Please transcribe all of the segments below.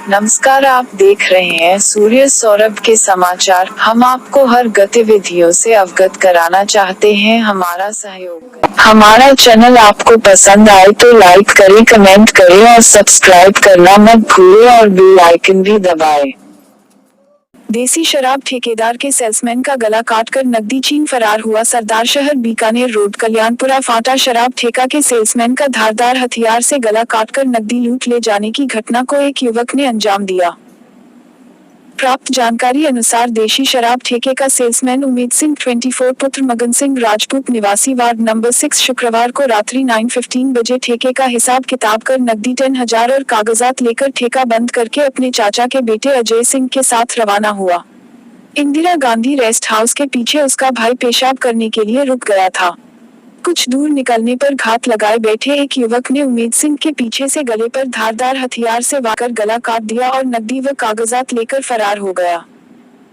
नमस्कार, आप देख रहे हैं सूर्य सौरभ के समाचार। हम आपको हर गतिविधियों से अवगत कराना चाहते हैं। हमारा सहयोग करें। हमारा चैनल आपको पसंद आए तो लाइक करें, कमेंट करें और सब्सक्राइब करना मत भूलें और बेल आइकन भी दबाएं। देसी शराब ठेकेदार के सेल्समैन का गला काटकर नकदी छीन फरार हुआ। सरदारशहर बीकानेर रोड कल्याणपुरा फाटा शराब ठेका के सेल्समैन का धारदार हथियार से गला काटकर नकदी लूट ले जाने की घटना को एक युवक ने अंजाम दिया। प्राप्त जानकारी अनुसार देशी शराब ठेके का सेल्समैन उमेद सिंह 24 पुत्र मगन सिंह राजपूत निवासी वार्ड नंबर 6 शुक्रवार को रात्रि 9:15 बजे ठेके का हिसाब किताब कर नकदी 10,000 और कागजात लेकर ठेका बंद करके अपने चाचा के बेटे अजय सिंह के साथ रवाना हुआ। इंदिरा गांधी रेस्ट हाउस के पीछे उसका भाई पेशाब करने के लिए रुक गया था। कुछ दूर निकलने पर घात लगाए बैठे एक युवक ने उमेद सिंह के पीछे से गले पर धारदार हथियार से वार गला काट दिया और नकदी व कागजात लेकर फरार हो गया।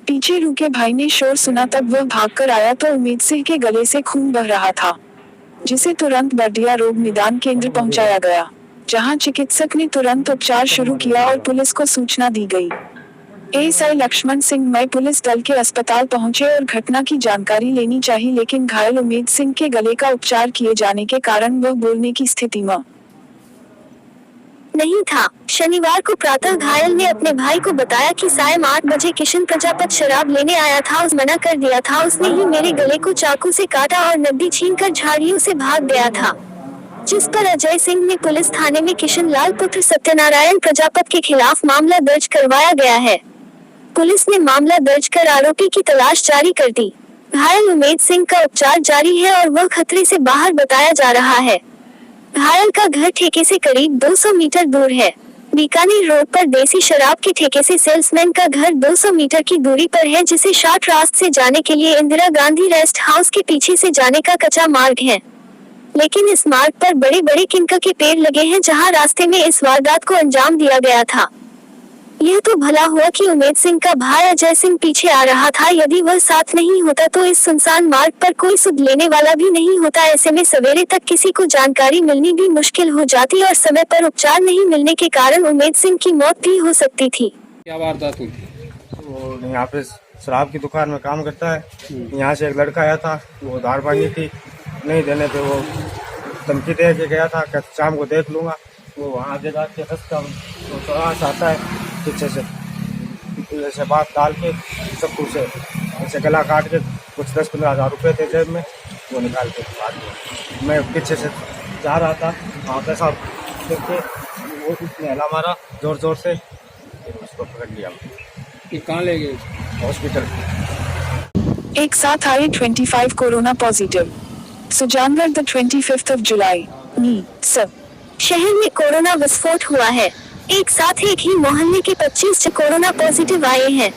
पीछे रुके भाई ने शोर सुना तब वह भागकर आया तो उमेद सिंह के गले से खून बह रहा था, जिसे तुरंत बर्डिया रोग निदान केंद्र पहुंचाया गया, जहां चिकित्सक ने तुरंत उपचार शुरू किया और पुलिस को सूचना दी गई। एएसआई लक्ष्मण सिंह मई पुलिस दल के अस्पताल पहुंचे और घटना की जानकारी लेनी चाहिए, लेकिन घायल उमेद सिंह के गले का उपचार किए जाने के कारण वह बोलने की स्थिति में नहीं था। शनिवार को प्रातः घायल ने अपने भाई को बताया कि सायं 8 बजे किशन प्रजापत शराब लेने आया था। उस मना कर दिया था, उसने ही मेरे गले को चाकू से काटा और नकदी छीनकर झाड़ियों से भाग गया था। जिस पर अजय सिंह ने पुलिस थाने में किशन लाल पुत्र सत्यनारायण प्रजापत के खिलाफ मामला दर्ज करवाया गया है। पुलिस ने मामला दर्ज कर आरोपी की तलाश जारी कर दी। घायल उमेद सिंह का उपचार जारी है और वह खतरे से बाहर बताया जा रहा है। घायल का घर ठेके से करीब 200 मीटर दूर है। बीकानेर रोड पर देसी शराब के ठेके से सेल्समैन का घर 200 मीटर की दूरी पर है, जिसे शॉर्ट रास्ते से जाने के लिए इंदिरा गांधी रेस्ट हाउस के पीछे से जाने का कच्चा मार्ग है, लेकिन इस मार्ग पर बड़े बड़े किनका के पेड़ लगे हैं, जहां रास्ते में इस वारदात को अंजाम दिया गया था। यह तो भला हुआ कि उमेद सिंह का भाई अजय सिंह पीछे आ रहा था। यदि वह साथ नहीं होता तो इस सुनसान मार्ग पर कोई सुध लेने वाला भी नहीं होता। ऐसे में सवेरे तक किसी को जानकारी मिलनी भी मुश्किल हो जाती और समय पर उपचार नहीं मिलने के कारण उमेद सिंह की मौत भी हो सकती थी। क्या वारदात हुई? वो यहाँ पे शराब की दुकान में काम करता है। यहाँ से एक लड़का आया था, वो उधार मांगी थी, नहीं देने पे वो धमकी दे के गया था कि शाम को देख लूंगा। वो वहाँ आगे जाके रास्ता वो चौराहा आता है, पीछे से ऐसे बात डाल के सब से ऐसे गला काट के कुछ 10-15 हज़ार रुपये थे जेब में, वो निकाल के काट दिया। मैं पीछे से जा रहा था, वहाँ पे साहब करके वो उसने हला मारा जोर जोर से, उसको पकड़ लिया। ये कहाँ ले गए? हॉस्पिटल। एक साथ आए 25 कोरोना पॉजिटिव। सुजानगढ़ द 25 जुलाई सब शहर में कोरोना विस्फोट हुआ है। एक साथ एक ही मोहल्ले के 25 कोरोना पॉजिटिव आए हैं।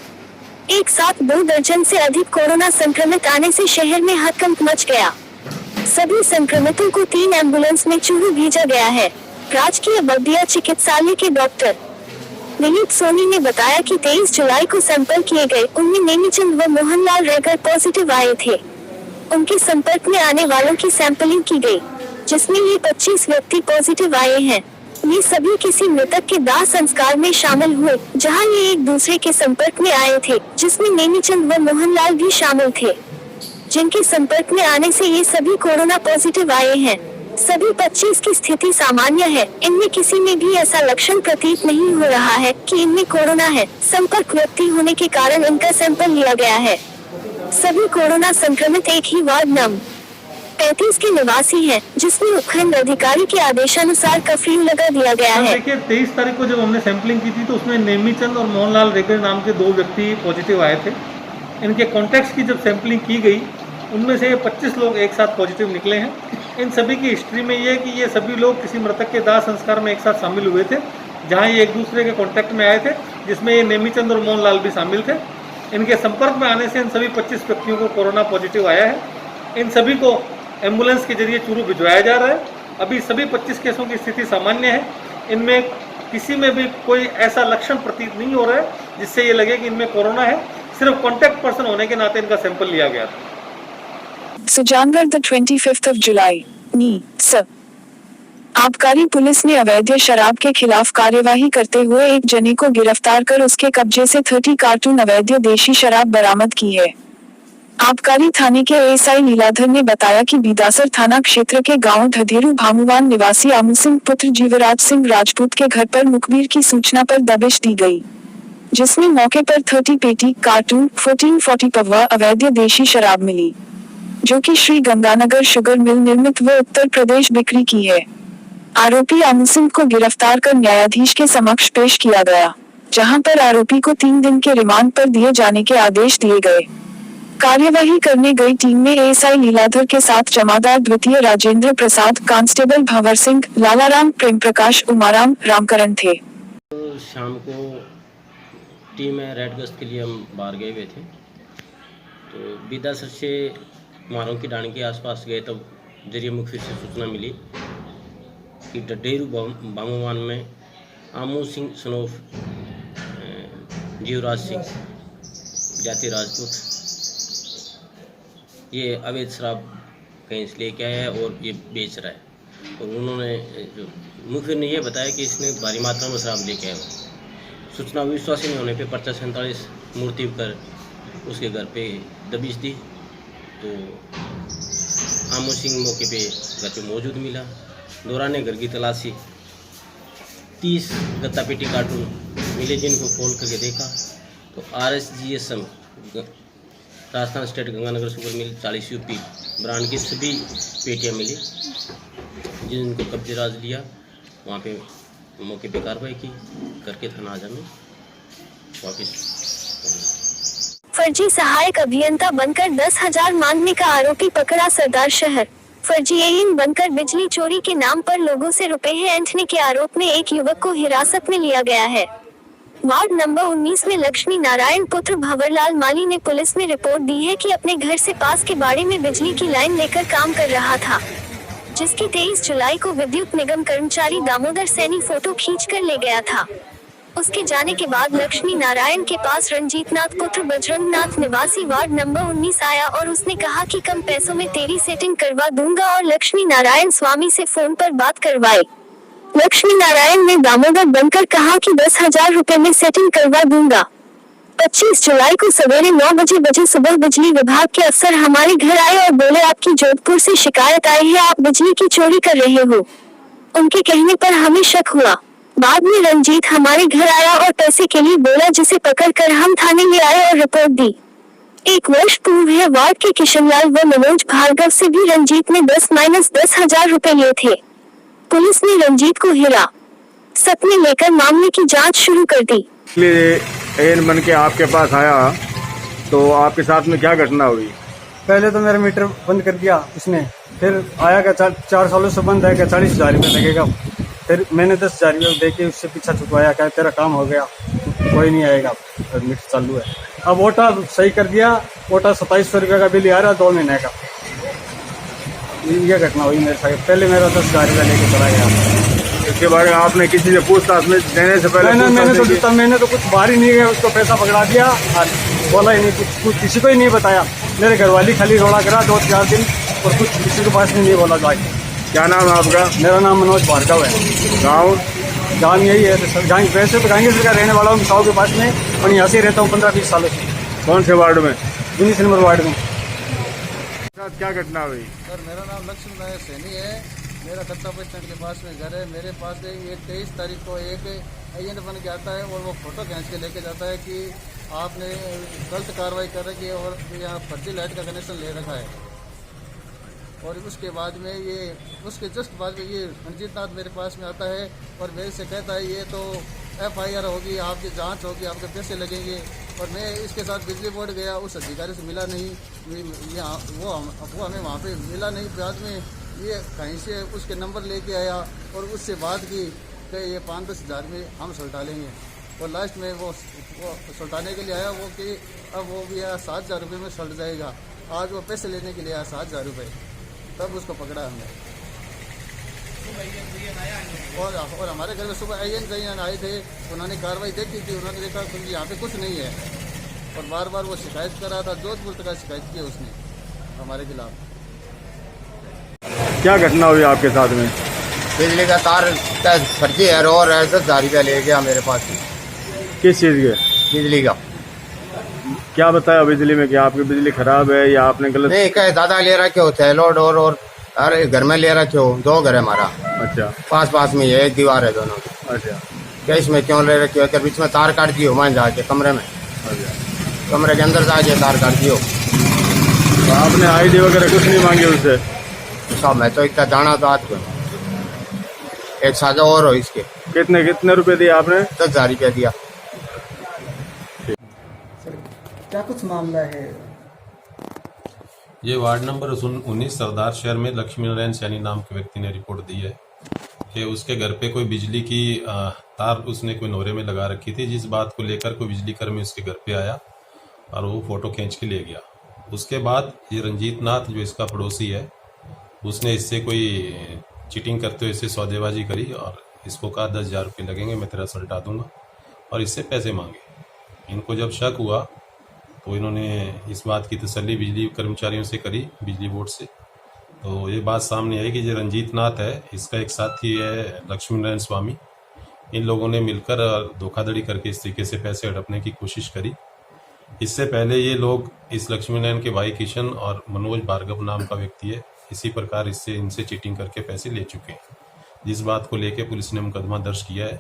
एक साथ 2 दर्जन से अधिक कोरोना संक्रमित आने से शहर में हड़कंप मच गया। सभी संक्रमितों को 3 एम्बुलेंस में चूरू भेजा गया है। राजकीय बल्दिया चिकित्सालय के डॉक्टर दिलीप सोनी ने बताया कि 23 जुलाई को सैंपल किए गए, उनमें नेमीचंद व मोहनलाल रेगर पॉजिटिव आए थे। उनके संपर्क में आने वालों की सैंपलिंग की गई, जिसमें ये 25 व्यक्ति पॉजिटिव आए हैं। ये सभी किसी मृतक के दाह संस्कार में शामिल हुए, जहां ये एक दूसरे के संपर्क में आए थे, जिसमें नेमीचंद व मोहनलाल भी शामिल थे, जिनके संपर्क में आने से ये सभी कोरोना पॉजिटिव आए हैं। सभी 25 की स्थिति सामान्य है। इनमें किसी में भी ऐसा लक्षण प्रतीत नहीं हो रहा है कि इनमें कोरोना है। संपर्क व्यक्ति होने के कारण इनका सैंपल लिया गया है। सभी कोरोना संक्रमित एक ही वार्ड नंबर 35 के निवासी हैं, जिसमें उपखंड अधिकारी के आदेशानुसार कर्फ्यू लगा दिया गया है। देखिए 23 तारीख को जब हमने सैंपलिंग की थी तो उसमें नेमीचंद और मोहनलाल रेगर नाम के 2 व्यक्ति पॉजिटिव आए थे। इनके कॉन्टैक्ट्स की जब सैंपलिंग की गई, उनमें से 25 लोग एक साथ पॉजिटिव निकले हैं। इन सभी की हिस्ट्री में ये है कि ये सभी लोग किसी मृतक के दाह संस्कार में एक साथ शामिल हुए थे, जहाँ ये एक दूसरे के कॉन्टैक्ट में आए थे, जिसमें ये नेमीचंद और मोहनलाल भी शामिल थे। इनके संपर्क में आने से इन सभी 25 व्यक्तियों को कोरोना पॉजिटिव आया है। इन सभी को एम्बुलेंस के जरिए चूरू भिजवाया जा रहा है। अभी सभी 25 केसों की स्थिति सामान्य है। इनमें किसी में भी कोई ऐसा लक्षण प्रतीत नहीं हो रहा है जिससे ये लगे कि इनमें कोरोना है। सिर्फ कॉन्टैक्ट पर्सन होने के नाते इनका सैंपल लिया गया था। सुजानगढ़ द 25 जुलाई सब आबकारी पुलिस ने अवैध शराब के खिलाफ कार्यवाही करते हुए एक जने को गिरफ्तार कर उसके कब्जे से 30 कार्टून अवैध देशी शराब बरामद की है। आबकारी थाने के एएसआई लीलाधर ने बताया कि बीदासर थाना क्षेत्र के गांव ढधेरू भामुवान निवासी आमू सिंह पुत्र जीवराज सिंह राजपूत के घर पर मुखबिर की सूचना पर दबिश दी गई, जिसमें मौके पर 30 पेटी कार्टून 1440 पवा अवैध देशी शराब मिली, जो कि श्री गंगानगर शुगर मिल निर्मित व उत्तर प्रदेश बिक्री की है। आरोपी आमू सिंह को गिरफ्तार कर न्यायाधीश के समक्ष पेश किया गया, जहां पर आरोपी को 3 दिन के रिमांड पर दिए जाने के आदेश दिए गए। कार्यवाही करने गई टीम में एएसआई लीलाधर के साथ जमादार द्वितीय राजेंद्र प्रसाद, कांस्टेबल भंवर सिंह, लालाराम, प्रेम प्रकाश, उमाराम, रामकरण थे। तो शाम को टीम में रेड गश्त के लिए हम बाहर गए हुए थे, तो बीदासर से मारों की डाणी के आसपास गए तब जरिए मुखबिर से सूचना मिली कि ढढेरू भामुवान में आमू सिंह सनोफ जीवराज सिंह जाति राजपूत ये अवैध शराब कहीं से लेके आया है और ये बेच रहा है। और उन्होंने जो मुखबिर ने यह बताया कि इसने भारी मात्रा में शराब लेके आया। सूचना विश्वासी नहीं होने पे पर्चा 47 मूर्ति कर उसके घर पे दबिश दी, तो आमू सिंह मौके पे घर पे मौजूद मिला। दौरान घर की तलाशी 30 गत्ता पेटी कार्टून मिले, जिनको खोल करके देखा तो RSGSM Rajasthan state Ganganagar sugar mill 40 UP brand की सभी पेटियाँ मिली, जिनको कब्जे राज लिया। वहाँ पे मौके पे कार्रवाई की करके थाना आजा में वापिस। फर्जी सहायक अभियंता बनकर 10,000 मांगने का आरोपी पकड़ा सरदार शहर। फर्जी एजेंट बनकर बिजली चोरी के नाम पर लोगों से रुपए ऐंठने के आरोप में एक युवक को हिरासत में लिया गया है। वार्ड नंबर 19 में लक्ष्मी नारायण पुत्र भंवरलाल माली ने पुलिस में रिपोर्ट दी है कि अपने घर से पास के बाड़े में बिजली की लाइन लेकर काम कर रहा था, जिसकी 23 जुलाई को विद्युत निगम कर्मचारी दामोदर सैनी फोटो खींचकर ले गया था। उसके जाने के बाद लक्ष्मी नारायण के पास रंजीत नाथ पुत्र बजरंग नाथ निवासी वार्ड नंबर 19 आया और उसने कहा कि कम पैसों में तेरी सेटिंग करवा दूंगा और लक्ष्मी नारायण स्वामी से फोन पर बात करवाई। लक्ष्मी नारायण ने दामोदर बनकर कहा कि 10,000 रुपए में सेटिंग करवा दूंगा। 25 जुलाई को सवेरे 9 बजे सुबह बिजली विभाग के अफसर हमारे घर आए और बोले आपकी जोधपुर से शिकायत आई है, आप बिजली की चोरी कर रहे हो। उनके कहने पर हमें शक हुआ। बाद में रंजीत हमारे घर आया और पैसे के लिए बोला, जिसे पकड़कर हम थाने में आए और रिपोर्ट दी। 1 वर्ष पूर्व है वार्ड के किशनलाल व मनोज भार्गव से भी रंजीत ने 10,000 रुपए लिए थे। पुलिस ने रंजीत को हिरासत में लेकर मामले की जांच शुरू कर दी। एन बन के आपके पास आया तो आपके साथ में क्या घटना हुई? पहले तो मेरा मीटर बंद कर दिया उसने, फिर आया क्या 4 सालों से बंद है क्या 40,000 रुपये लगेगा। फिर मैंने 10,000 रुपये दे के उससे पीछा छुपवाया, क्या तेरा काम हो गया, कोई नहीं आएगा, मीटर चालू है। अब ओटा सही कर दिया, ओटा 2700 रुपये का बिल आ रहा 2 महीने का। ये घटना हुई मेरे साथ। पहले मेरा 10,000 रुपये लेके चला गया। इसके बारे में आपने किसी से पूछताछ में देने से पहले? मैंने तो कुछ बाहर ही नहीं गया, उसको पैसा पकड़ा दिया और बोला ही नहीं, कुछ किसी को ही नहीं बताया। मेरे घरवाली खाली रोड़ा करा 2-4 दिन और कुछ किसी के पास नहीं बोला जाके। क्या नाम है आपका? मेरा नाम मनोज भार्गव है। गाँव यही है, वैसे तो गांधी का रहने वाला हूँ साहू के पास में, और यहाँ से रहता हूँ 15-20 सालों से। कौन से वार्ड में? 19 नंबर वार्ड में। क्या घटना हुई? सर मेरा नाम लक्ष्मी नारायण सैनी है। मेरा कत्ता बस स्टैंड के पास में घर है। मेरे पास ये 23 तारीख को एक एजेंट बन के आता है और वो फोटो खींच के लेके जाता है कि आपने गलत कार्रवाई कर रखी है और यहाँ फर्जी लाइट का कनेक्शन ले रखा है। और उसके बाद में उसके जस्ट बाद में ये रंजीत नाथ मेरे पास में आता है और मेरे से कहता है ये तो FIR होगी, आपकी जांच होगी, आपके पैसे लगेंगे। और मैं इसके साथ बिजली बोर्ड गया, उस अधिकारी से मिला नहीं, वो हमें वहाँ पे मिला नहीं। बाद में ये कहीं से उसके नंबर लेके आया और उससे बात की कि ये 5-10 हज़ार में हम सुलटा लेंगे। और लास्ट में वो सुलटाने के लिए आया वो कि अब वो भी आया 7,000 रुपये में सुलट जाएगा। आज वो पैसे लेने के लिए आया 7,000 रुपये, तब उसको पकड़ा हमने। और हमारे घर में सुबह एजेंट आए थे, उन्होंने कार्रवाई देखी थी, उन्होंने देखा क्योंकि यहाँ पे कुछ नहीं है और बार बार वो शिकायत कर रहा था। जोधपुर तक शिकायत की उसने हमारे खिलाफ। क्या घटना हुई आपके साथ में? बिजली का तार का फर्जी है और 10,000 रुपया ले गया मेरे पास से, किस चीज़ के? बिजली का। क्या बताया बिजली में? क्या आपकी बिजली खराब है या आपने गलत? नहीं, कहे दादा ले रखे हो सैलोड और अरे घर में ले रखे हो, 2 घर है हमारा। अच्छा। पास में ये एक दीवार है दोनों की। अच्छा। क्या इसमें क्यों ले रखे हो? बीच में तार काट दियो, मान जाके कमरे में, अच्छा। कमरे के अंदर जाके तार काट दियो। तो आपने आईडी वगैरह कुछ नहीं मांगी उससे? साहब मैं तो इतना जाना तो आज को एक साझा और हो इसके। कितने रुपए दिए आपने? 10,000 रुपया दिया। क्या कुछ मामला है? ये वार्ड नंबर 19 सरदार शहर में लक्ष्मी नारायण सैनी नाम के व्यक्ति ने रिपोर्ट दी है कि उसके घर पे कोई बिजली की तार उसने कोई नोरे में लगा रखी थी, जिस बात को लेकर कोई बिजली कर्मी उसके घर पे आया और वो फोटो खींच के ले गया। उसके बाद ये रंजीत नाथ जो इसका पड़ोसी है, उसने इससे कोई चीटिंग करते हुए इससे सौदेबाजी करी और इसको कहा 10,000 रुपये लगेंगे, मैं तेरा सल्टा दूंगा, और इससे पैसे मांगे। इनको जब शक हुआ तो इन्होंने इस बात की तसल्ली बिजली कर्मचारियों से करी, बिजली बोर्ड से। तो ये बात सामने आई कि जो रंजीत नाथ है, इसका एक साथी है लक्ष्मी नारायण स्वामी, इन लोगों ने मिलकर धोखाधड़ी करके इस तरीके से पैसे हड़पने की कोशिश करी। इससे पहले ये लोग इस लक्ष्मी नारायण के भाई किशन और मनोज भार्गव नाम का व्यक्ति है, इसी प्रकार इनसे चीटिंग करके पैसे ले चुके हैं, जिस बात को लेकर पुलिस ने मुकदमा दर्ज किया है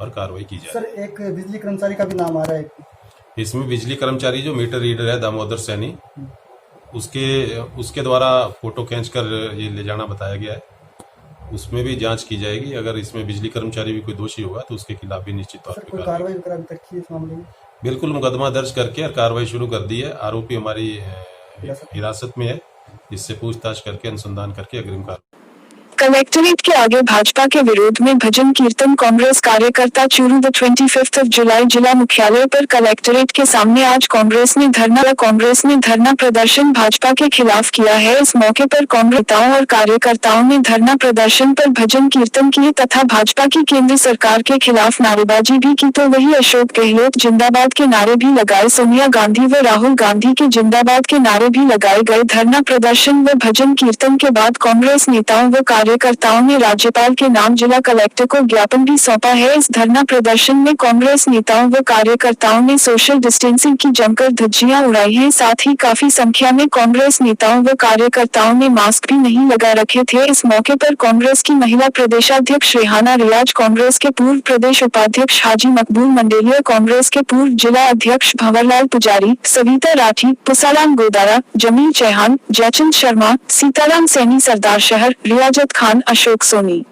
और कार्रवाई की जाए। सर, एक बिजली कर्मचारी का भी नाम आ रहा है इसमें। बिजली कर्मचारी जो मीटर रीडर है दामोदर सैनी, उसके द्वारा फोटो खींचकर ये ले जाना बताया गया है। उसमें भी जांच की जाएगी, अगर इसमें बिजली कर्मचारी भी कोई दोषी होगा तो उसके खिलाफ भी निश्चित तौर पर कार्रवाई अभी तक की इस मामले में? बिल्कुल, मुकदमा दर्ज करके और कार्रवाई शुरू कर दी है। आरोपी हमारी हिरासत में है, जिससे पूछताछ करके अनुसंधान करके अग्रिम कार्रवाई। कलेक्ट्रेट के आगे भाजपा के विरोध में भजन कीर्तन। कांग्रेस कार्यकर्ता चूरू 25 जुलाई जिला मुख्यालय पर कलेक्ट्रेट के सामने आज कांग्रेस ने धरना प्रदर्शन भाजपा के खिलाफ किया है। इस मौके पर कांग्रेस नेताओं और कार्यकर्ताओं ने धरना प्रदर्शन पर भजन कीर्तन किए तथा भाजपा की केंद्र सरकार के खिलाफ नारेबाजी भी की। तो वही अशोक गहलोत जिंदाबाद के नारे भी लगाए, सोनिया गांधी व राहुल गांधी के जिंदाबाद के नारे भी लगाए गए। धरना प्रदर्शन व भजन कीर्तन के बाद कांग्रेस नेताओं व कार्यकर्ताओं ने राज्यपाल के नाम जिला कलेक्टर को ज्ञापन भी सौंपा है। इस धरना प्रदर्शन में कांग्रेस नेताओं व कार्यकर्ताओं ने सोशल डिस्टेंसिंग की जमकर धज्जियां उड़ाई हैं। साथ ही काफी संख्या में कांग्रेस नेताओं व कार्यकर्ताओं ने मास्क भी नहीं लगा रखे थे। इस मौके पर कांग्रेस की महिला प्रदेशाध्यक्ष रेहाना रियाज, कांग्रेस के पूर्व प्रदेश उपाध्यक्ष हाजी मकबूल मंडेलिया, कांग्रेस के पूर्व जिला अध्यक्ष भंवरलाल पुजारी, सविता राठी, पुसालाम गोदारा, जमील चौहान, जयचंद शर्मा, सीताराम सैनी सरदार शहर, रियाजत खान, अशोक सोनी,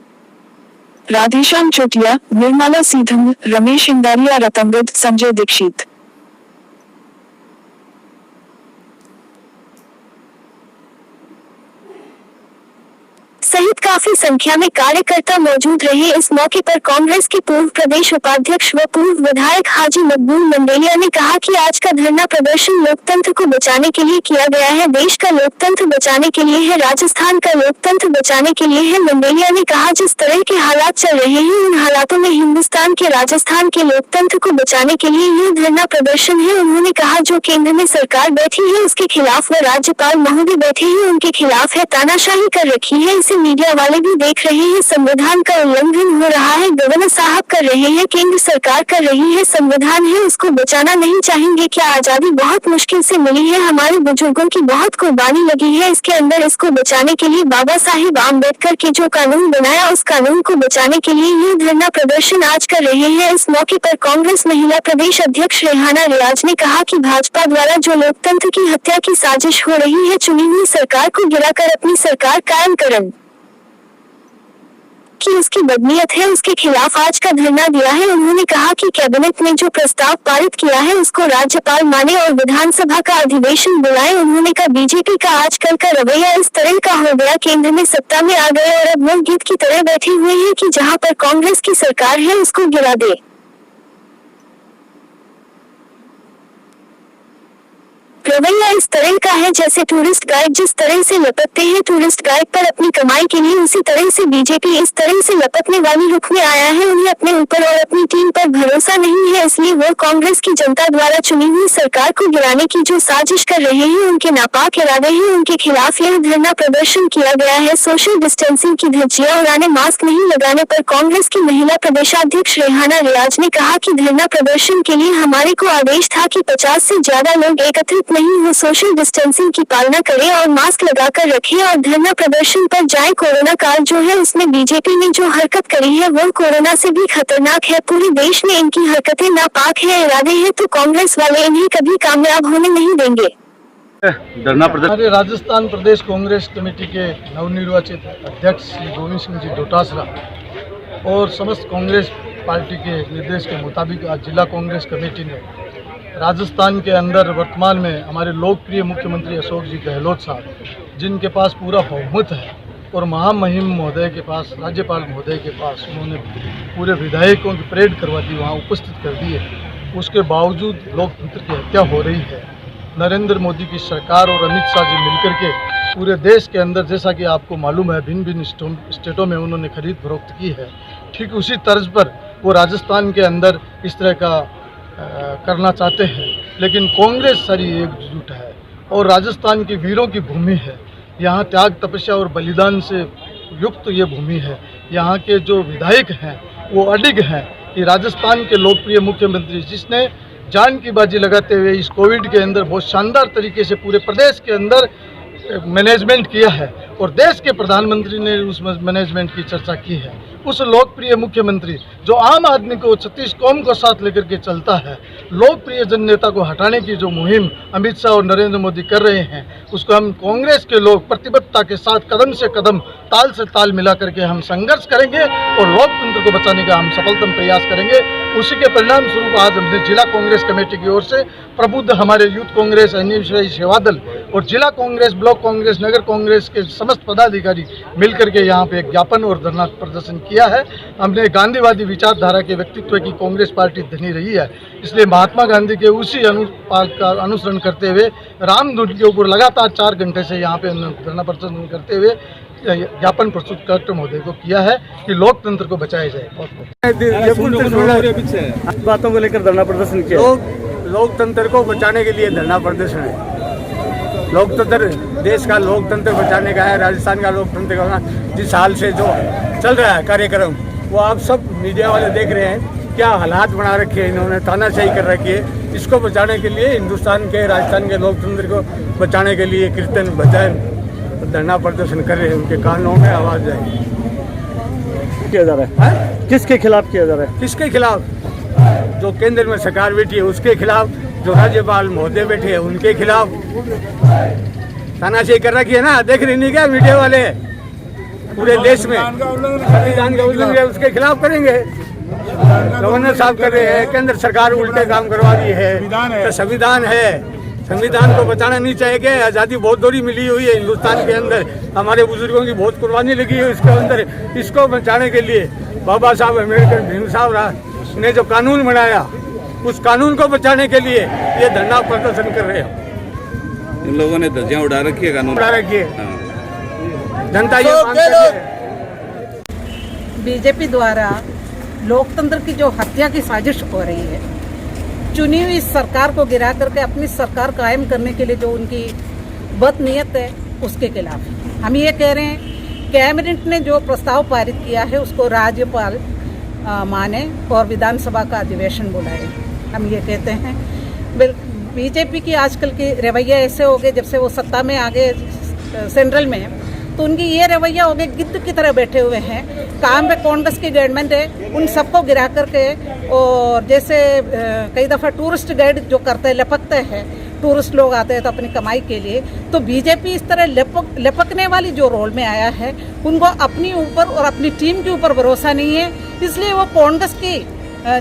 राधेश्याम चोटिया, निर्मला सीधम, रमेश इंदारिया, रतंगद, संजय दीक्षित सहित काफी संख्या में कार्यकर्ता मौजूद रहे। इस मौके पर कांग्रेस के पूर्व प्रदेश उपाध्यक्ष व पूर्व विधायक हाजी मकबूल मंडेलिया ने कहा कि आज का धरना प्रदर्शन लोकतंत्र को बचाने के लिए किया गया है, देश का लोकतंत्र बचाने के लिए है, राजस्थान का लोकतंत्र बचाने के लिए है। मंडेलिया ने कहा जिस तरह के हालात चल रहे हैं, उन हालातों में हिंदुस्तान के राजस्थान के लोकतंत्र को बचाने के लिए यह धरना प्रदर्शन है। उन्होंने कहा जो केंद्र में सरकार बैठी है उसके खिलाफ व राज्यपाल महोदय बैठे हैं उनके खिलाफ है, तानाशाही कर रखी है, इसे मीडिया वाले भी देख रहे हैं। संविधान का उल्लंघन हो रहा है, गवर्नर साहब कर रहे हैं, केंद्र सरकार कर रही है, संविधान है उसको बचाना नहीं चाहेंगे क्या? आजादी बहुत मुश्किल से मिली है, हमारे बुजुर्गों की बहुत कुर्बानी लगी है इसके अंदर, इसको बचाने के लिए बाबा साहिब आम्बेडकर के जो कानून बनाया उस कानून को बचाने के लिए ये धरना प्रदर्शन आज कर रहे हैं। इस मौके पर कांग्रेस महिला प्रदेश अध्यक्ष रेहाना रियाज ने कहा कि भाजपा द्वारा जो लोकतंत्र की हत्या की साजिश हो रही है, चुनी हुई सरकार को गिराकर अपनी सरकार कायम करन कि उसकी बदनीयत है, उसके खिलाफ आज का धरना दिया है। उन्होंने कहा कि कैबिनेट ने जो प्रस्ताव पारित किया है उसको राज्यपाल माने और विधानसभा का अधिवेशन बुलाए। उन्होंने कहा बीजेपी का आजकल का रवैया इस तरह का हो गया, केंद्र में सत्ता में आ गए और अब लोकगीत की तरह बैठे हुए हैं कि जहां पर कांग्रेस की सरकार है उसको गिरा दे। रवैया इस तरह का है जैसे टूरिस्ट गाइड जिस तरह से लपकते हैं टूरिस्ट गाइड पर अपनी कमाई के लिए, उसी तरह से बीजेपी इस तरह से लपकने वाली रुख में आया है। उन्हें अपने ऊपर और अपनी टीम पर भरोसा नहीं है, इसलिए वो कांग्रेस की जनता द्वारा चुनी हुई सरकार को गिराने की जो साजिश कर रहे हैं उनके नापाक इरादे हैं। उनके खिलाफ यह धरना प्रदर्शन किया गया है। सोशल डिस्टेंसिंग की धज्जियां उड़ाने, मास्क नहीं लगाने पर कांग्रेस की महिला प्रदेशाध्यक्ष रेहाना रियाज ने कहा कि धरना प्रदर्शन के लिए हमारे को आदेश था कि 50 से ज्यादा लोग एकत्रित नहीं हो, सोशल डिस्टेंसिंग की पालना करें और मास्क लगाकर रखें और धरना प्रदर्शन पर जाए। कोरोना काल जो है उसमें बीजेपी ने जो हरकत करी है वो कोरोना से भी खतरनाक है। पूरे देश में इनकी हरकतें नापाक है, इरादे हैं, तो कांग्रेस वाले इन्हें कभी कामयाब होने नहीं देंगे। धरना प्रदर्शन हमारे राजस्थान प्रदेश कांग्रेस कमेटी के नवनिर्वाचित अध्यक्ष श्री गोविंद सिंह जी डोटासरा और समस्त कांग्रेस पार्टी के निर्देश के मुताबिक आज जिला कांग्रेस कमेटी ने राजस्थान के अंदर वर्तमान में हमारे लोकप्रिय मुख्यमंत्री अशोक जी गहलोत साहब, जिनके पास पूरा बहुमत है, और महामहिम महोदय के पास, राज्यपाल महोदय के पास उन्होंने पूरे विधायकों की परेड करवा दी, वहाँ उपस्थित कर दिए। उसके बावजूद लोकतंत्र की हत्या हो रही है। नरेंद्र मोदी की सरकार और अमित शाह जी मिलकर के पूरे देश के अंदर, जैसा कि आपको मालूम है, भिन्न भिन्न स्टेटों में उन्होंने खरीद फरोख्त की है। ठीक उसी तर्ज पर वो राजस्थान के अंदर इस तरह का करना चाहते हैं, लेकिन कांग्रेस सारी एकजुट है और राजस्थान की वीरों की भूमि है। यहाँ त्याग, तपस्या और बलिदान से युक्त ये भूमि है। यहाँ के जो विधायक हैं वो अडिग हैं कि राजस्थान के लोकप्रिय मुख्यमंत्री, जिसने जान की बाजी लगाते हुए इस कोविड के अंदर बहुत शानदार तरीके से पूरे प्रदेश के अंदर मैनेजमेंट किया है और देश के प्रधानमंत्री ने उस मैनेजमेंट की चर्चा की है। उस लोकप्रिय मुख्यमंत्री जो आम आदमी को 36 कौम को साथ लेकर के चलता है, लोकप्रिय जननेता को हटाने की जो मुहिम अमित शाह और नरेंद्र मोदी कर रहे हैं, उसको हम कांग्रेस के लोग प्रतिबद्धता के साथ कदम से कदम, ताल से ताल मिला करके हम संघर्ष करेंगे और लोकतंत्र को बचाने का हम सफलतम प्रयास करेंगे। उसी के परिणाम स्वरूप आज हमने जिला कांग्रेस कमेटी की ओर से प्रबुद्ध हमारे यूथ कांग्रेस, अन्य सेवा दल और जिला कांग्रेस, ब्लॉक कांग्रेस, नगर कांग्रेस के समस्त पदाधिकारी मिलकर के यहाँ पे एक ज्ञापन और धरना प्रदर्शन किया है। हमने गांधीवादी विचारधारा के व्यक्तित्व की कांग्रेस पार्टी धनी रही है, इसलिए महात्मा गांधी के उसी अनुसरण करते हुए रामधुन के ऊपर लगातार 4 घंटे से यहाँ पे धरना प्रदर्शन करते हुए ज्ञापन प्रस्तुत कलेक्टर महोदय को किया है कि लोकतंत्र को बचाया जाए। बातों को लेकर धरना प्रदर्शन किया। लोकतंत्र को बचाने के लिए धरना प्रदर्शन है। लोकतंत्र, देश का लोकतंत्र बचाने का है, राजस्थान का लोकतंत्र का। जिस हाल से जो चल रहा है कार्यक्रम, वो आप सब मीडिया वाले देख रहे हैं, क्या हालात बना रखे हैं इन्होंने, तानाशाही कर रखी है। इसको बचाने के लिए हिंदुस्तान के, राजस्थान के लोकतंत्र को बचाने के लिए कीर्तन, भजन, धरना प्रदर्शन कर रहे हैं। उनके कानों में आवाज जाएगी। किया जा रहा है, किसके खिलाफ किया जा रहा है? किसके खिलाफ? जो केंद्र में सरकार बैठी है उसके खिलाफ, जो राज्यपाल महोदय बैठे हैं उनके खिलाफ तानाशाही कर रखी है ना। देख रही नहीं क्या मीडिया वाले? पूरे देश में संविधान का उल्लंघन है, उसके खिलाफ करेंगे। गवर्नर साहब कर रहे हैं, केंद्र सरकार उल्टे काम करवा रही है। तो संविधान है, संविधान को बचाना नहीं चाहिए। आज़ादी बहुत दोरी मिली हुई है हिंदुस्तान के अंदर, हमारे बुजुर्गों की बहुत कुर्बानी लगी है इसके अंदर। इसको बचाने के लिए बाबा साहब अम्बेडकर, भीम साहब ने जो कानून बनाया, उस कानून को बचाने के लिए ये धरना प्रदर्शन कर रहे हैं। इन लोगों ने धज्जियां उड़ा रखी है, कानून उड़ा रखी है। जनता ये मांग करती है। बीजेपी द्वारा लोकतंत्र की जो हत्या की साजिश हो रही है, चुनी हुई सरकार को गिरा करके अपनी सरकार कायम करने के लिए जो उनकी बदनीयत है, उसके खिलाफ हम ये कह रहे हैं। कैबिनेट ने जो प्रस्ताव पारित किया है उसको राज्यपाल माने और विधानसभा का अधिवेशन बुलाए। हम ये कहते हैं बीजेपी की आजकल की रवैया ऐसे हो गए, जब से वो सत्ता में आ गए सेंट्रल में, तो उनकी ये रवैया हो गई, गिद्ध की तरह बैठे हुए हैं। काम पे कांग्रेस की गवर्नमेंट है, उन सबको गिरा करके, और जैसे कई दफ़ा टूरिस्ट गाइड जो करते हैं, लपकते हैं, टूरिस्ट लोग आते हैं तो अपनी कमाई के लिए, तो बीजेपी इस तरह लपकने वाली जो रोल में आया है, उनको अपनी ऊपर और अपनी टीम के ऊपर भरोसा नहीं है। इसलिए वो कांग्रेस की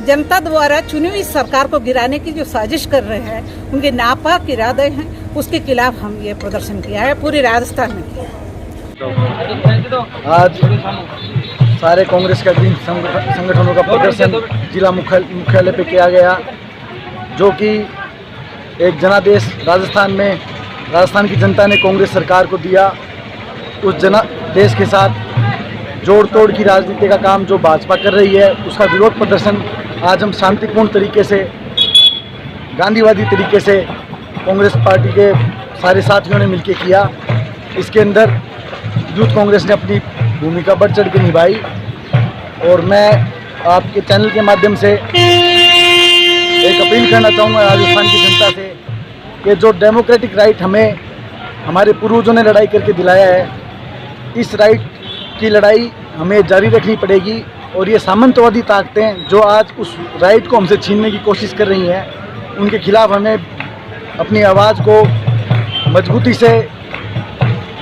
जनता द्वारा चुनी हुई सरकार को गिराने की जो साजिश कर रहे हैं, उनके नापाक इरादे हैं, उसके खिलाफ हम ये प्रदर्शन किया है, पूरे राजस्थान में किया। आज सारे कांग्रेस के विभिन्न संगठनों का प्रदर्शन जिला मुख्यालय पे किया गया, जो कि एक जनादेश राजस्थान की जनता ने कांग्रेस सरकार को दिया, उस जनादेश के साथ जोड़ तोड़ की राजनीति का काम जो भाजपा कर रही है उसका विरोध प्रदर्शन आज हम शांतिपूर्ण तरीके से, गांधीवादी तरीके से कांग्रेस पार्टी के सारे साथियों ने मिलकर किया। इसके अंदर यूथ कांग्रेस ने अपनी भूमिका बढ़ चढ़ के निभाई और मैं आपके चैनल के माध्यम से एक अपील करना चाहूँगा राजस्थान की जनता से कि जो डेमोक्रेटिक राइट हमें हमारे पूर्वजों ने लड़ाई करके दिलाया है, इस राइट की लड़ाई हमें जारी रखनी पड़ेगी। और ये सामंतवादी ताकतें जो आज उस राइट को हमसे छीनने की कोशिश कर रही हैं, उनके खिलाफ हमें अपनी आवाज़ को मजबूती से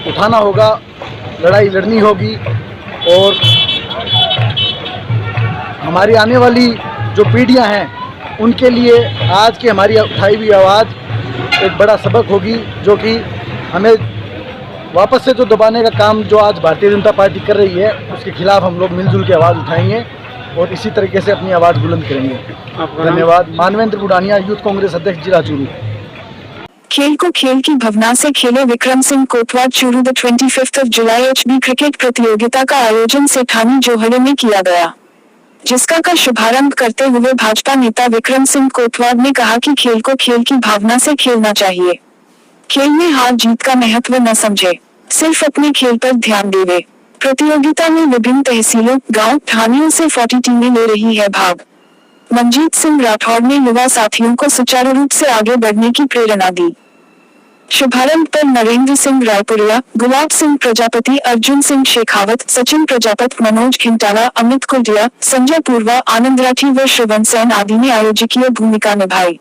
उठाना होगा, लड़ाई लड़नी होगी और हमारी आने वाली जो पीढ़ियां हैं उनके लिए आज की हमारी उठाई हुई आवाज़ एक बड़ा सबक होगी, जो कि हमें वापस से जो दबाने का काम जो आज भारतीय जनता पार्टी कर रही है उसके खिलाफ हम लोग मिलजुल के आवाज़ उठाएंगे और इसी तरीके से अपनी आवाज़ बुलंद करेंगे। धन्यवाद। मानवेंद्र बुढ़ानिया, यूथ कांग्रेस अध्यक्ष, जिला चूरू। खेल को खेल की भावना से खेले विक्रम सिंह कोटवार Churu. The 25 July HB cricket प्रतियोगिता का आयोजन सेठानी जोहड़े में किया गया, जिसका का शुभारंभ करते हुए भाजपा नेता विक्रम सिंह कोटवार ने कहा कि खेल को खेल की भावना से खेलना चाहिए। खेल में हार जीत का महत्व न समझे, सिर्फ अपने खेल पर ध्यान देवे। प्रतियोगिता में विभिन्न तहसीलों, गांव, ठाणियों से 40 टीमें ले रही है भाग। मंजीत सिंह राठौड़ ने युवा साथियों को सुचारू रूप से आगे बढ़ने की प्रेरणा दी। शुभारंभ पर नरेंद्र सिंह रायपुरिया, गुलाब सिंह प्रजापति, अर्जुन सिंह शेखावत, सचिन प्रजापत, मनोज खिंटाला, अमित कुर्दिया, संजय पूर्वा, आनंद राठी व श्रवण सेन आदि ने आयोजकीय भूमिका निभाई।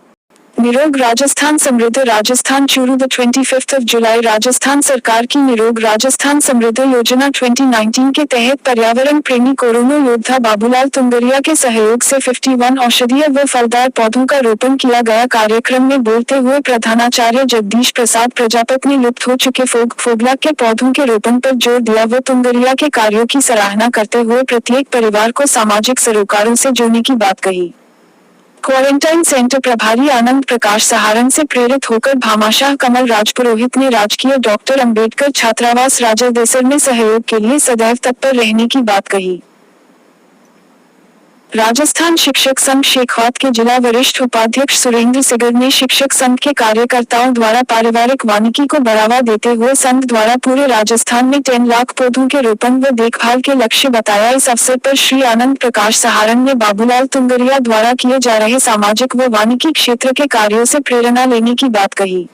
निरोग राजस्थान समृद्ध राजस्थान चूरू। द 25 जुलाई राजस्थान सरकार की निरोग राजस्थान समृद्ध योजना 2019 के तहत पर्यावरण प्रेमी कोरोना योद्धा बाबूलाल तुंगरिया के सहयोग से 51 औषधीय व फलदार पौधों का रोपण किया गया। कार्यक्रम में बोलते हुए प्रधानाचार्य जगदीश प्रसाद प्रजापत ने लुप्त हो चुके फोगला के पौधों के रोपण पर जोर दिया व तुंगरिया के कार्यों की सराहना करते हुए प्रत्येक परिवार को सामाजिक सरोकारों से जोड़ने की बात कही। क्वारंटाइन सेंटर प्रभारी आनंद प्रकाश सहारण से प्रेरित होकर भामाशाह कमल राजपुरोहित ने राजकीय डॉक्टर अंबेडकर छात्रावास राजदेसर में सहयोग के लिए सदैव तत्पर रहने की बात कही। राजस्थान शिक्षक संघ शेखावत के जिला वरिष्ठ उपाध्यक्ष सुरेंद्र सिगर ने शिक्षक संघ के कार्यकर्ताओं द्वारा पारिवारिक वानिकी को बढ़ावा देते हुए संघ द्वारा पूरे राजस्थान में 10 लाख पौधों के रोपण व देखभाल के लक्ष्य बताया। इस अवसर पर श्री आनंद प्रकाश सहारण ने बाबूलाल तुंगरिया द्वारा किए जा रहे सामाजिक व वानिकी क्षेत्र के कार्यों से प्रेरणा लेने की बात कही।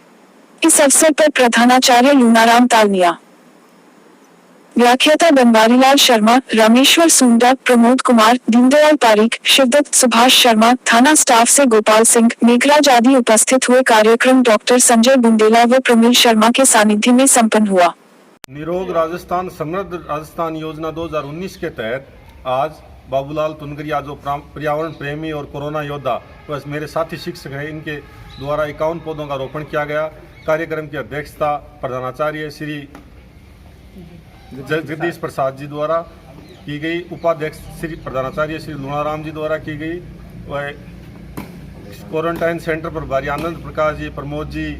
इस अवसर पर प्रधानाचार्य लूनाराम तालनिया, व्याख्याता बनवारीलाल शर्मा, रामेश्वर सुंडा, प्रमोद कुमार, दीनदयाल पारीक, शिवदत्त, सुभाष शर्मा, थाना स्टाफ से गोपाल सिंह, मेघराज आदि उपस्थित हुए। कार्यक्रम डॉक्टर संजय बुंदेला व प्रमिल शर्मा के सानिध्य में संपन्न हुआ। निरोग राजस्थान समृद्ध राजस्थान योजना 2019 के तहत आज बाबूलाल तुंगरिया जो पर्यावरण प्रेमी और कोरोना योद्धा बस मेरे साथी शिक्षक हैं, इनके द्वारा 51 पौधों का रोपण किया गया। कार्यक्रम की अध्यक्षता प्रधानाचार्य श्री जगदीश प्रसाद जी द्वारा की गई, उपाध्यक्ष श्री प्रधानाचार्य श्री लूनाराम जी द्वारा की गई। वह क्वारंटाइन सेंटर पर भारी आनंद प्रकाश जी, प्रमोद जी,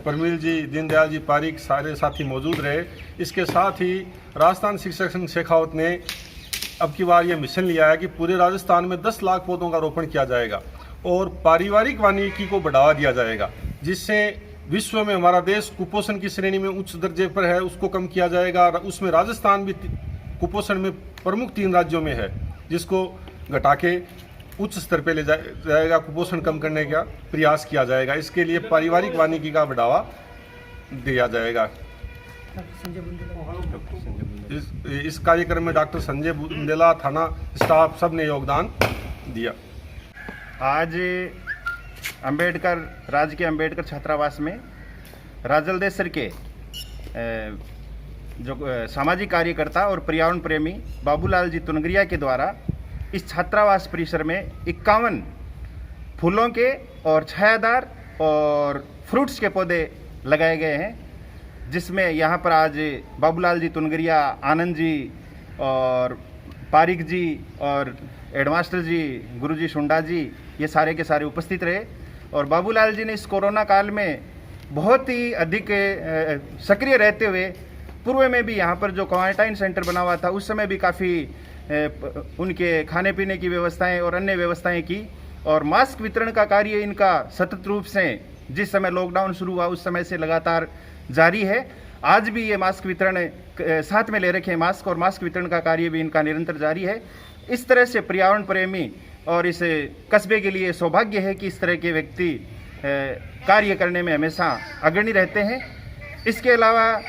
परमिल जी, दीनदयाल जी पारीक सारे साथी मौजूद रहे। इसके साथ ही राजस्थान शिक्षक संघ शेखावत ने अब की बार ये मिशन लिया है कि पूरे राजस्थान में 10 लाख पौधों का रोपण किया जाएगा और पारिवारिक वानिकी को बढ़ावा दिया जाएगा, जिससे विश्व में हमारा देश कुपोषण की श्रेणी में उच्च दर्जे पर है, उसको कम किया जाएगा। उसमें राजस्थान भी कुपोषण में प्रमुख 3 राज्यों में है, जिसको घटा के उच्च स्तर पे ले जाएगा, कुपोषण कम करने का प्रयास किया जाएगा। इसके लिए पारिवारिक वानिकी का बढ़ावा दिया जाएगा। इस कार्यक्रम में डॉक्टर संजय बुंदेला, थाना स्टाफ सब ने योगदान दिया। आज अंबेडकर राजकीय अंबेडकर छात्रावास में राजलदेसर के जो सामाजिक कार्यकर्ता और पर्यावरण प्रेमी बाबूलाल जी तुंगरिया के द्वारा इस छात्रावास परिसर में 51 फूलों के और छायादार और फ्रूट्स के पौधे लगाए गए हैं, जिसमें यहाँ पर आज बाबूलाल जी तुंगरिया, आनंद जी और पारिक जी और हेडमास्टर जी, गुरुजी शुंडा जी, ये सारे के सारे उपस्थित रहे और बाबूलाल जी ने इस कोरोना काल में बहुत ही अधिक सक्रिय रहते हुए पूर्व में भी यहाँ पर जो क्वारंटाइन सेंटर बना हुआ था उस समय भी काफ़ी उनके खाने पीने की व्यवस्थाएं और अन्य व्यवस्थाएं की, और मास्क वितरण का कार्य इनका सतत रूप से जिस समय लॉकडाउन शुरू हुआ उस समय से लगातार जारी है। आज भी ये मास्क वितरण साथ में ले रखे हैं मास्क, और मास्क वितरण का कार्य भी इनका निरंतर जारी है। इस तरह से पर्यावरण प्रेमी और इस कस्बे के लिए सौभाग्य है कि इस तरह के व्यक्ति कार्य करने में हमेशा अग्रणी रहते हैं। इसके अलावा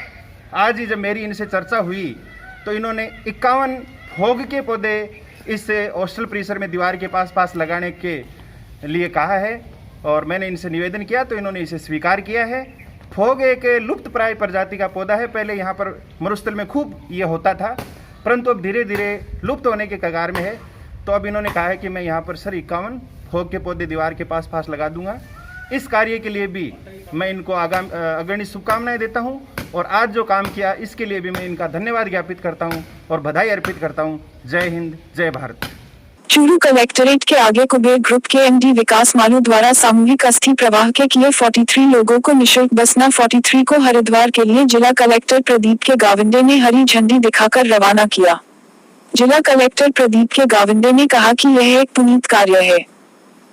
आज ही जब मेरी इनसे चर्चा हुई तो इन्होंने 51 फोग के पौधे इस हॉस्टल परिसर में दीवार के पास लगाने के लिए कहा है, और मैंने इनसे निवेदन किया तो इन्होंने इसे स्वीकार किया है। फोग एक लुप्त प्राय प्रजाति का पौधा है। पहले यहाँ पर मरुस्थल में खूब ये होता था, परंतु अब धीरे धीरे लुप्त होने के कगार में है। तो अब इन्होंने कहा है कि मैं यहाँ पर सर 51 फोग के पौधे दीवार के पास लगा दूंगा। इस कार्य के लिए भी मैं इनको अग्रणी शुभकामनाएं देता हूँ, और आज जो काम किया इसके लिए भी मैं इनका धन्यवाद ज्ञापित करता हूँ और बधाई अर्पित करता हूँ। जय हिंद, जय भारत। चूरू कलेक्टरेट के आगे कुबेर ग्रुप के एमडी विकास मालू द्वारा सामूहिक अस्थि प्रवाह के किए 43 लोगों को निशुल्क बसना 43 को हरिद्वार के लिए जिला कलेक्टर प्रदीप के गाविंडे ने हरी झंडी दिखाकर रवाना किया। जिला कलेक्टर प्रदीप के गाविंडे ने कहा कि यह एक पुनीत कार्य है,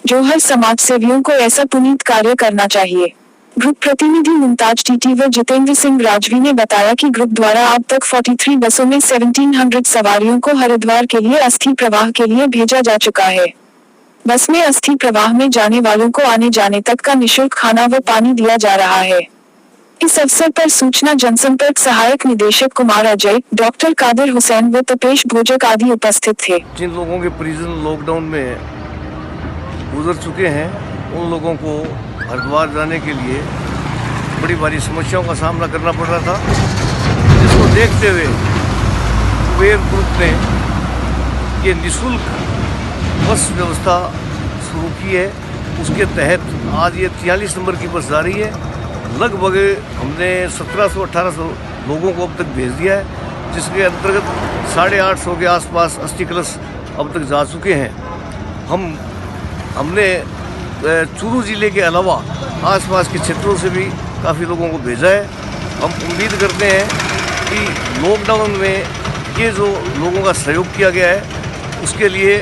जो हर समाज सेवियों को ऐसा पुनीत कार्य करना चाहिए। ग्रुप प्रतिनिधि मुमताज टीटी व जितेंद्र सिंह राजवी ने बताया कि ग्रुप द्वारा अब तक 43 बसों में 1700 सवारियों को हरिद्वार के लिए अस्थि प्रवाह के लिए भेजा जा चुका है। बस में अस्थि प्रवाह में जाने वालों को आने जाने तक का निःशुल्क खाना व पानी दिया जा रहा है। इस अवसर पर सूचना जनसंपर्क सहायक निदेशक कुमार अजय, डॉक्टर कादिर हुसैन व तपेश भोजक आदि उपस्थित थे। जिन लोगों के परिजन लॉकडाउन में गुजर चुके हैं उन लोगों को हरिद्वार जाने के लिए बड़ी भारी समस्याओं का सामना करना पड़ रहा था, जिसको देखते हुए कुबेर ग्रुप ने ये निःशुल्क बस व्यवस्था शुरू की है। उसके तहत आज ये 43 नंबर की बस जा रही है। लगभग हमने 1700-1800 लोगों को अब तक भेज दिया है, जिसके अंतर्गत 850 के आसपास अस्थि कलश अब तक जा चुके हैं। हमने चूरू जिले के अलावा आसपास के क्षेत्रों से भी काफ़ी लोगों को भेजा है। हम उम्मीद करते हैं कि लॉकडाउन में ये जो लोगों का सहयोग किया गया है उसके लिए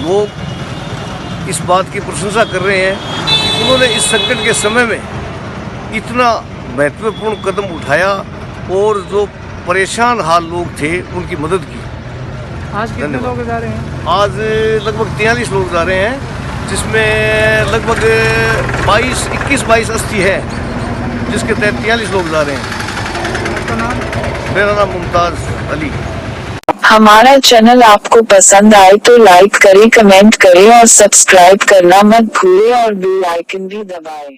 लोग इस बात की प्रशंसा कर रहे हैं कि उन्होंने इस संकट के समय में इतना महत्वपूर्ण कदम उठाया और जो परेशान हाल लोग थे उनकी मदद की। आज कितने लोग जा रहे हैं? आज लगभग 43 लोग जा रहे हैं, जिसमें लगभग 21-22 अस्थि है, जिसके तहत 43 लोग जा रहे हैं। मेरा नाम मुमताज अली। हमारा चैनल आपको पसंद आए तो लाइक करें, कमेंट करें और सब्सक्राइब करना मत भूलें और बेल आइकन भी दबाएं।